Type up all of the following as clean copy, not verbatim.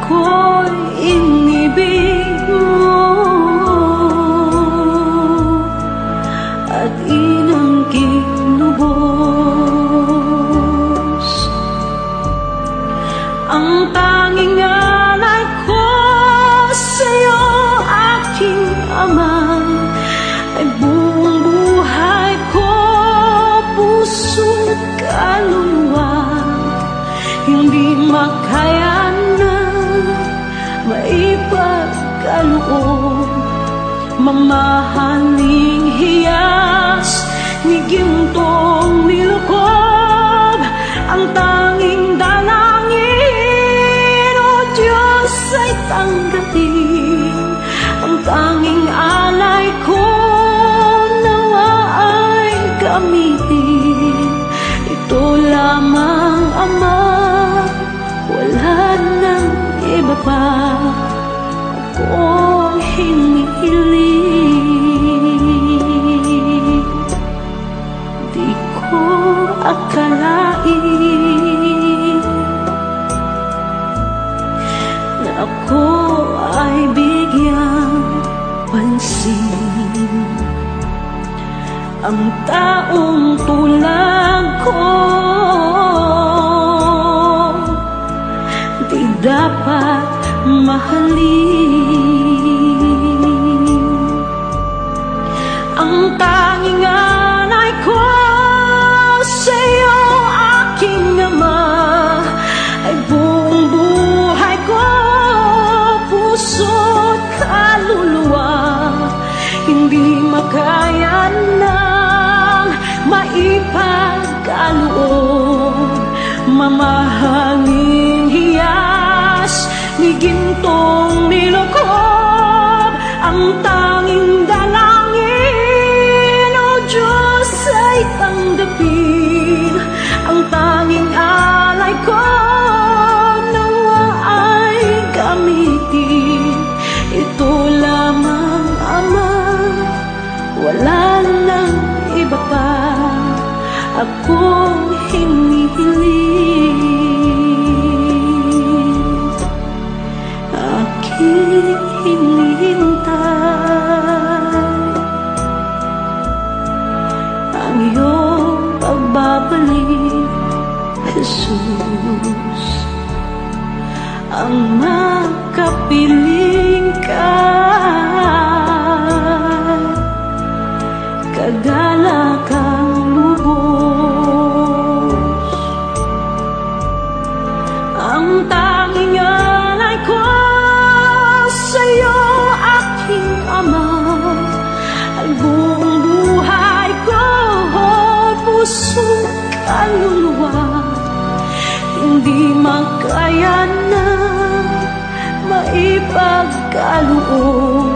ako'y inibig mo at inangking lubos. Ang tanging alay ko sa'yo, aking ama, ay buong buhay ko, puso't kaluluwa. Hindi makaya na maipagkaloob, mamahaling hiyas ni gintong nilukob. Ang tanging dalangin, o Diyos, ay tanggapin. Ang tanging alay ko nawa ay gamitin. Ito lamang, Ama, wala nang iba pa akong hinihiling. Di ko akalain na ako ay bigyang pansin. Ang taong tulad ko di dapat mahalin. Ang tanging alay ko sa'yo, aking ama, ay buong buhay ko, puso't kaluluwa. Hindi makaya nang maipagkaloob, mamahaling hiyas ni gintong nilukob. Ang tanging dalangin, o Diyos, ay tanggapin. Ang tanging alay ko nawa ay gamitin. Ito lamang, Ama, wala nang iba pa akong hinihiling. Aking hinihintay ang iyong pagbabalik, Jesus. Ang makapiling ka, kagalakang lubos. Ang tanging alay ko sa'yo, aking ama, ay buong buhay ko, puso't kaluluwa. Hindi makaya na maipagkaloob,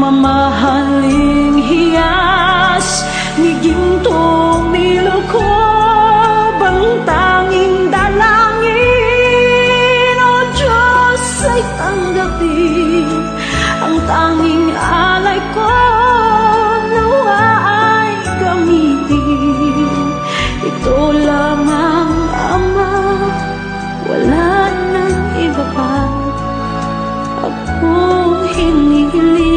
mamahaling hiyas ni gintong nilukob. Ang tanging dalangin, o Diyos, ay tanggapin. Ang tanging alay ko nawa ay gamitin. Ito lamang, Ama, wala nang iba pa akong hinihiling.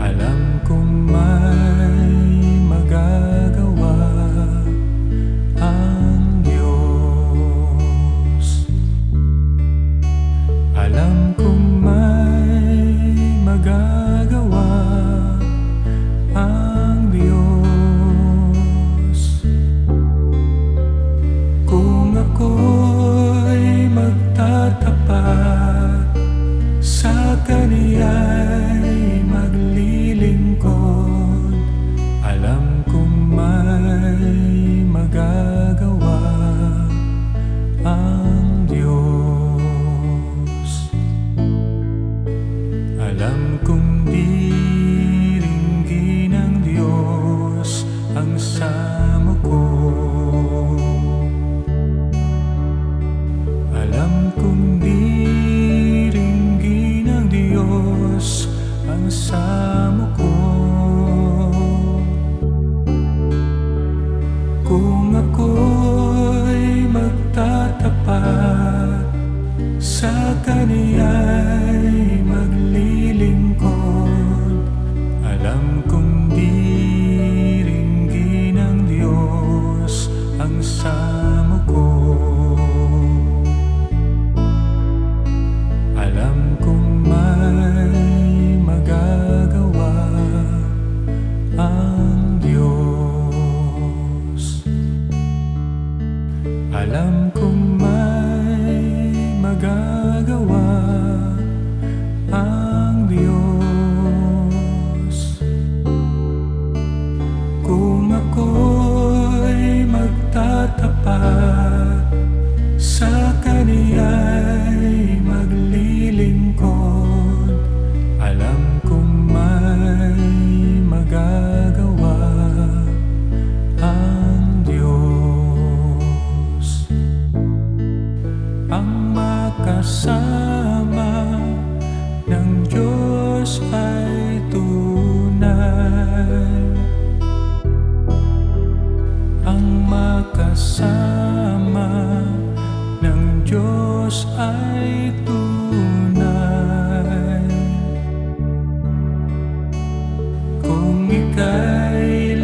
Alam kong may magagawa. Kaniya'y maglilingkod. Alam kong diringgin ng Diyos ang samo ko. Alam kong may magagawa ang Diyos. Alam kong may magagawa ang Diyos. Kung ako'y magtatapat, sa Kaniya'y maglilingkod, alam kong may magagawa ang Diyos. Ang makasama ng Diyos ay tunay. Ang makasama ng Diyos ay tunay. Kung ika'y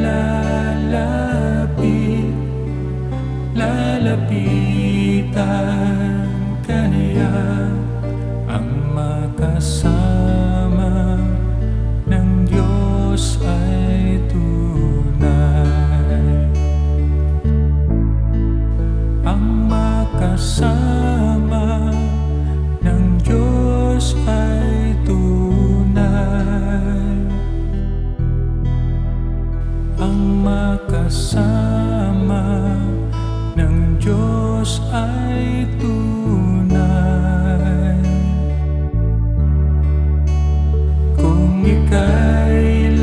lalapitan ka niya, ang makasama ng Diyos ay tunay. Ang makasama ng Diyos ay tunay. Ang makasama ng Diyos ay tunay. Kung ika'y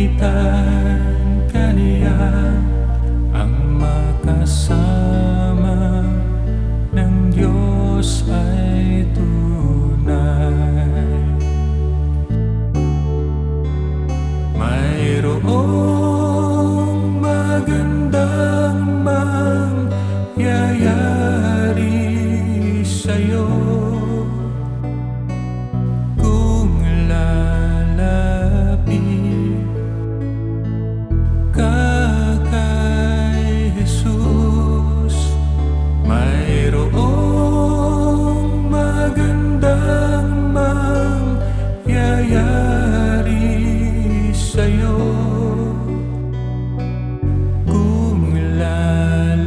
lalapitan ka niya, ang makasama ng Diyos ay tunay. Mayroong magandang mangyayari sa'yo kung lalapit ka kay Jesus. Mayroong magandang mangyayari sa'yo kung lalapit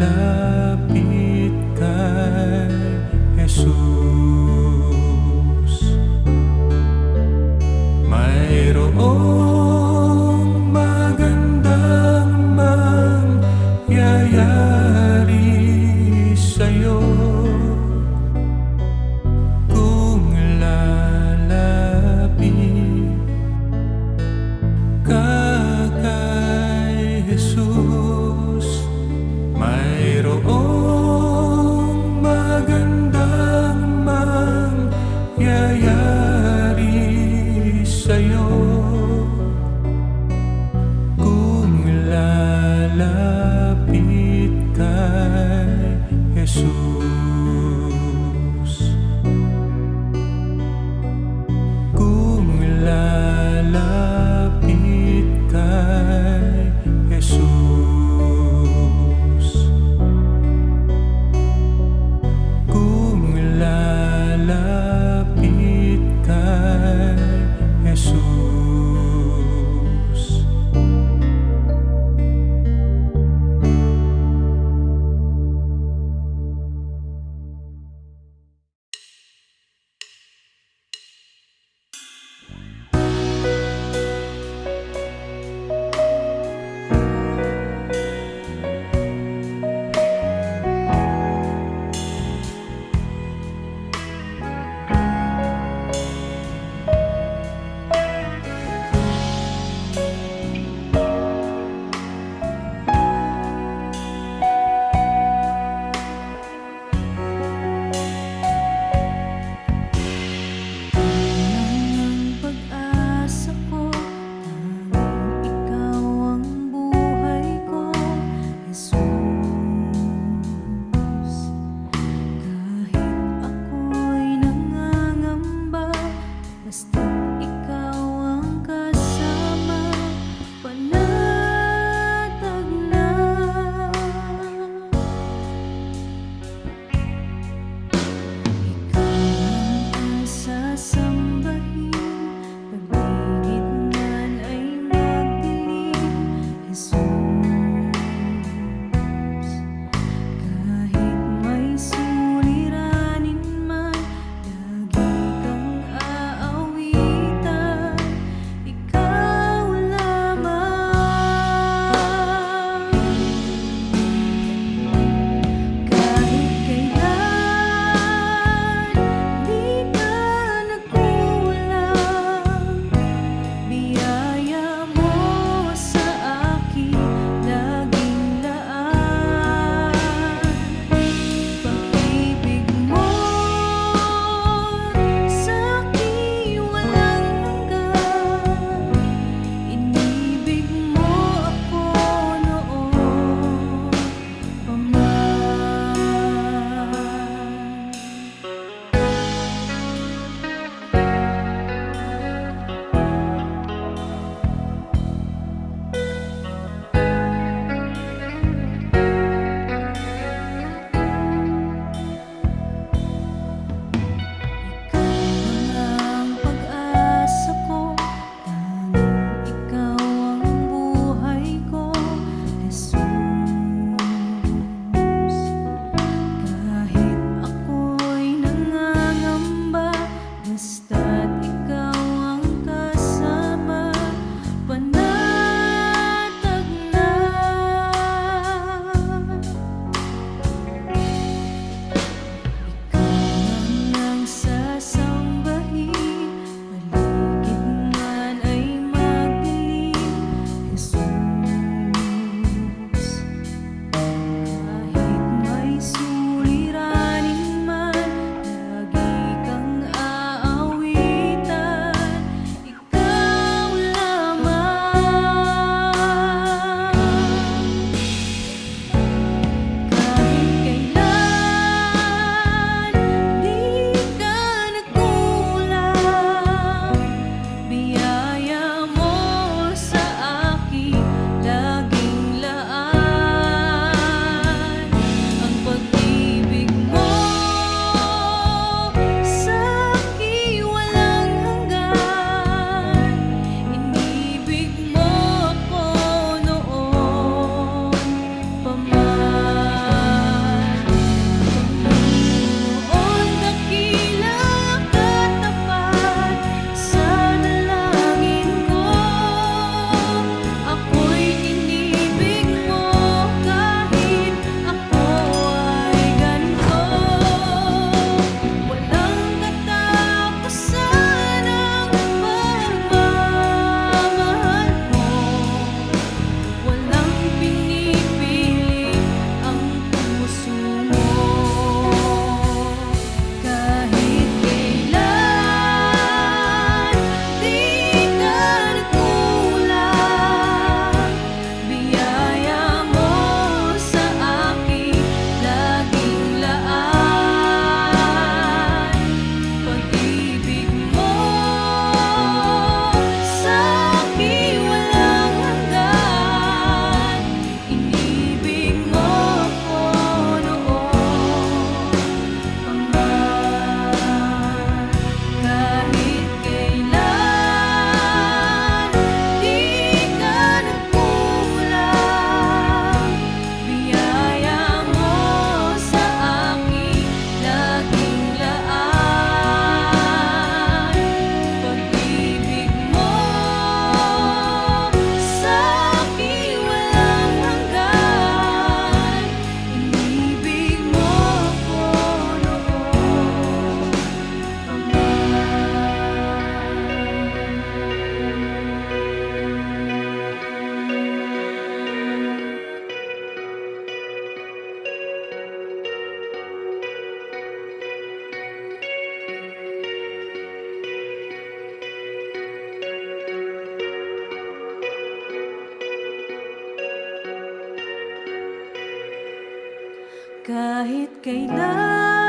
kay Jesus. Mayroong magandang mangyayari sa'yo kung lalapit ka kay Jesus. Mayroong magandang mangyayari sa'yo kung lalapit kay Jesus. Kung lalapit kay Jesus. Kung lalapit kay Jesus. kahit kailan.